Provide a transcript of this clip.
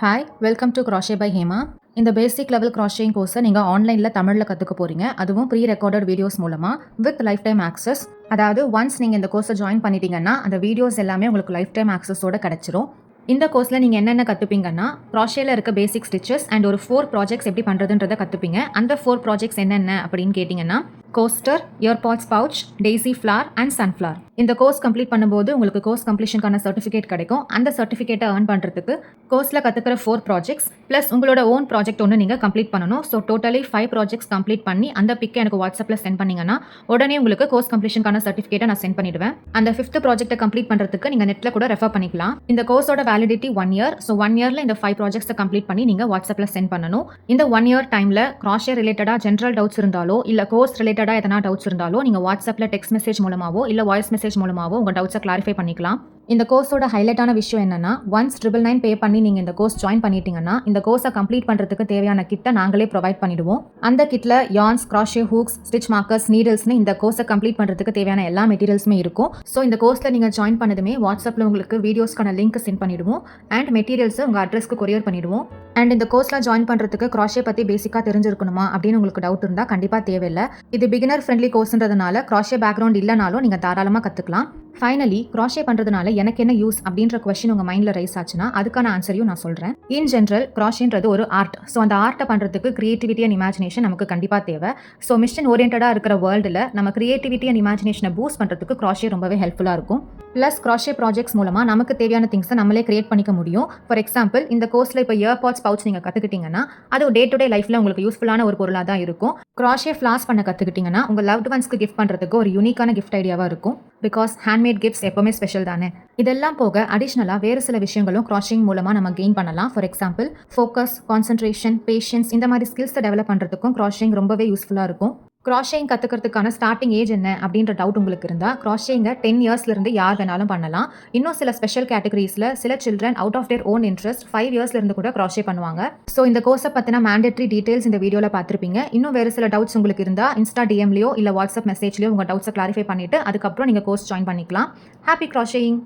Hi welcome to crochet by Hema. இந்த basic level crochet கோர்ஸை நீங்கள் ஆன்லைனில் தமிழில் கற்றுக்க போகிறீங்க. அதுவும் ப்ரீ ரெக்கார்டட் வீடியோஸ் மூலமாக வித் லைஃப் டைம் ஆக்சஸ். அதாவது ஒன்ஸ் நீங்கள் இந்த கோர்ஸை ஜாயின் பண்ணிட்டீங்கன்னா அந்த வீடியோஸ் எல்லாமே உங்களுக்கு லைஃப் டைம் ஆக்சஸோட கிடச்சிரும். இந்த கோர்ஸில் நீங்கள் என்னென்ன கற்றுப்பீங்கன்னா crochetல இருக்க பேசிக் ஸ்டிச்சஸ் அண்ட் ஒரு 4 ப்ராஜெக்ட்ஸ் எப்படி பண்ணுறதுன்றதை கற்றுப்பீங்க. அந்த 4 ப்ராஜெக்ட்ஸ் என்னென்ன அப்படின்னு கேட்டிங்கன்னா coaster, earbuds pouch, daisy flower and sunflower. இந்த கோர்ஸ் கம்ப்ளீட் பண்ணும்போது உங்களுக்கு கோர்ஸ் கம்ப்ளீஷனுக்கான சர்டிஃபிகேட் கிடைக்கும். அந்த சர்டிஃபிகேட்டை ஏர்ன் பண்ணுறதுக்கு கோர்ஸில் கற்றுக்கிற 4 ப்ராஜெக்ட்ஸ் ப்ளஸ் உங்களோட ஓன் ப்ராஜெக்ட் ஒன்று நீங்கள் கம்ப்ளீட் பண்ணணும். ஸோ டோட்டலி 5 ப்ராஜெக்ட்ஸ் கம்ப்ளீட் பண்ணி அந்த பிக்கை எனக்கு வாட்ஸ்அப்பில் சென்ட் பண்ணிங்கன்னா உடனே உங்களுக்கு கோர்ஸ் கம்ப்ளீஷனுக்கான சர்டிஃபிகேட்டை நான் சென்ட் பண்ணிடுவேன். அந்த 5th ப்ராஜெக்ட்டை கம்ப்ளீட் பண்ணுறதுக்கு நீங்கள் நெட்டில் கூட ரெஃபர் பண்ணிக்கலாம். இந்த கோர்ஸோட வேலிடிட்டி 1 year. ஸோ 1 yearல இந்த 5 ப்ராஜெக்ட்ஸை கம்ப்ளீட் பண்ணி நீங்கள் வாட்ஸ்அப்பில் சென்ட் பண்ணணும். இந்த 1 year டைமில் crochet ரிலேட்டடாக ஜென்ரல் டவுட்ஸ் இருந்தாலோ இல்லை கோர்ஸ் ரிலேட்டடாக எதனா டவுட்ஸ் இருந்தாலோ நீங்கள் வாட்ஸ்அப்பில் டெக்ஸ்ட் மெசேஜ் மூலமாவோ இல்லை வாய்ஸ் மெசேஜ் மூலமாவோ உங்கள் டவுட்ஸை கிளாரிஃபை பண்ணிக்கலாம். இந்த கோர்ஸோட ஹைலைட்டான விஷயம் என்னன்னா ஒன்ஸ் 999 பே பண்ணி நீங்கள் இந்த கோர்ஸ் ஜாயின் பண்ணிட்டீங்கன்னா இந்த கோர்ஸை கம்ப்ளீட் பண்ணுறதுக்கு தேவையான கிட்டை நாங்களே ப்ரொவைட் பண்ணிடுவோம். அந்த கிட்டில் yarns, crochet hooks, stitch markers, நீடில்ஸ்னு இந்த கோர்ஸை கம்ப்ளீட் பண்ணுறதுக்கு தேவையான எல்லா மெட்டீரியல்ஸுமே இருக்கும். ஸோ இந்த கோர்ஸில் நீங்கள் ஜாயின் பண்ணதுமே வாட்ஸ்அப்பில் உங்களுக்கு வீடியோஸ்க்கான லிங்க் சென்ட் பண்ணிடுவோம் அண்ட் மெட்டீரியல்ஸை உங்கள் அட்ரஸ்க்கு கொரியர் பண்ணிடுவோம். அண்ட் இந்த கோர்ஸில் ஜாயின் பண்ணுறதுக்கு crochet பற்றி பேசிக்காக தெரிஞ்சிருக்கணுமா அப்படின்னு உங்களுக்கு டவுட் இருந்தால் கண்டிப்பாக தேவையில்லை. இது பிகினர் ஃப்ரெண்ட்லி கோர்ஸ்ன்றதுனால crochet பேக்ரவுண்ட் இல்லைனாலும் நீங்கள் தாராளமாக கற்றுக்கலாம். ஃபைனலி crochet பண்ணுறதுனால எனக்கு என்ன யூஸ் அப்படின்ற கொஸ்டின் உங்கள் மைண்டில் ரைஸ் ஆச்சுன்னா அதுக்கான ஆன்சரையும் நான் சொல்கிறேன். இன் ஜென்ரல் crochetன்றது ஒரு ஆர்ட். ஸோ அந்த ஆர்ட்டை பண்ணுறதுக்கு கிரியேட்டிவிட்டி அண்ட் இமேஜினேஷன் நமக்கு கண்டிப்பாக தேவை. ஸோ மிஷன் ஓரியன்டாக இருக்கிற வேர்ல்டில் நம்ம கிரியேட்டிவிட்டி அண்ட் இமேஜினேஷனை பூஸ்ட் பண்ணுறதுக்கு crochet ரொம்பவே ஹெல்ப்ஃபுல்லாக இருக்கும். ப்ளஸ் crochet ப்ராஜெக்ட்ஸ் மூலமாக நமக்கு தேவையான திங்ஸை நம்மளே கிரியேட் பண்ணிக்க முடியும். ஃபார் எக்ஸாம்பிள் இந்த கோர்ஸில் இப்போ இயர்பாட்ஸ் பவுச் நீங்கள் கற்றுக்கிட்டீங்கன்னா அது டே டு டே லைஃப்பில் உங்களுக்கு யூஸ்ஃபுல்லான ஒரு பொருளாக தான் இருக்கும். crochet ஃப்ளாஸ் பண்ண கற்றுக்கிட்டிங்கன்னா உங்கள் லவ்ட் ஒன்ஸ்க்கு கிஃப்ட் பண்ணுறதுக்கு ஒரு யூனிக்கான கிஃப்ட் ஐடியாவாக இருக்கும். பிகாஸ் ஹேண்ட்மேட் கிஃப்ட்ஸ் எப்போவுமே ஸ்பெஷல் தானே. இதெல்லாம் போக அடிஷ்னலாக வேறு சில விஷயங்களும் crochet மூலமாக நம்ம கெயின் பண்ணலாம். For example focus, concentration, patience இந்த மாதிரி ஸ்கில்ஸை டெவலப் பண்ணுறதுக்கும் crochet ரொம்பவே யூஸ்ஃபுல்லாக இருக்கும். crochet கற்றுக்கிறதுக்கான ஸ்டார்டிங் ஏஜ் என்ன அப்படின்ற டவுட் உங்களுக்கு இருந்தால் crochet 10 இயர்ஸ்லேருந்து யார் வேணாலும் பண்ணலாம். இன்னும் சில ஸ்பெஷல் கேட்டகரிஸில் சில children out of their own interest 5 இயர்ஸ்லேருந்து கூட crochet பண்ணுவாங்க. ஸோ இந்த கோர்ஸை பற்றின மேண்டேட்ரி டீட்டெயில்ஸ் இந்த வீடியோவில் பார்த்துருப்பீங்க. இன்னும் வேறு சில டவுட்ஸ் உங்களுக்கு இருந்தால் இன்ஸ்டா டிஎம்லையோ இல்லை வாட்ஸ்அப் மெசேஜ்லையோ உங்கள் டவுட்ஸை கிளாரிஃபை பண்ணிவிட்டு அதுக்கப்புறம் நீங்கள் கோர்ஸ் ஜாயின் பண்ணிக்கலாம். Happy crocheting!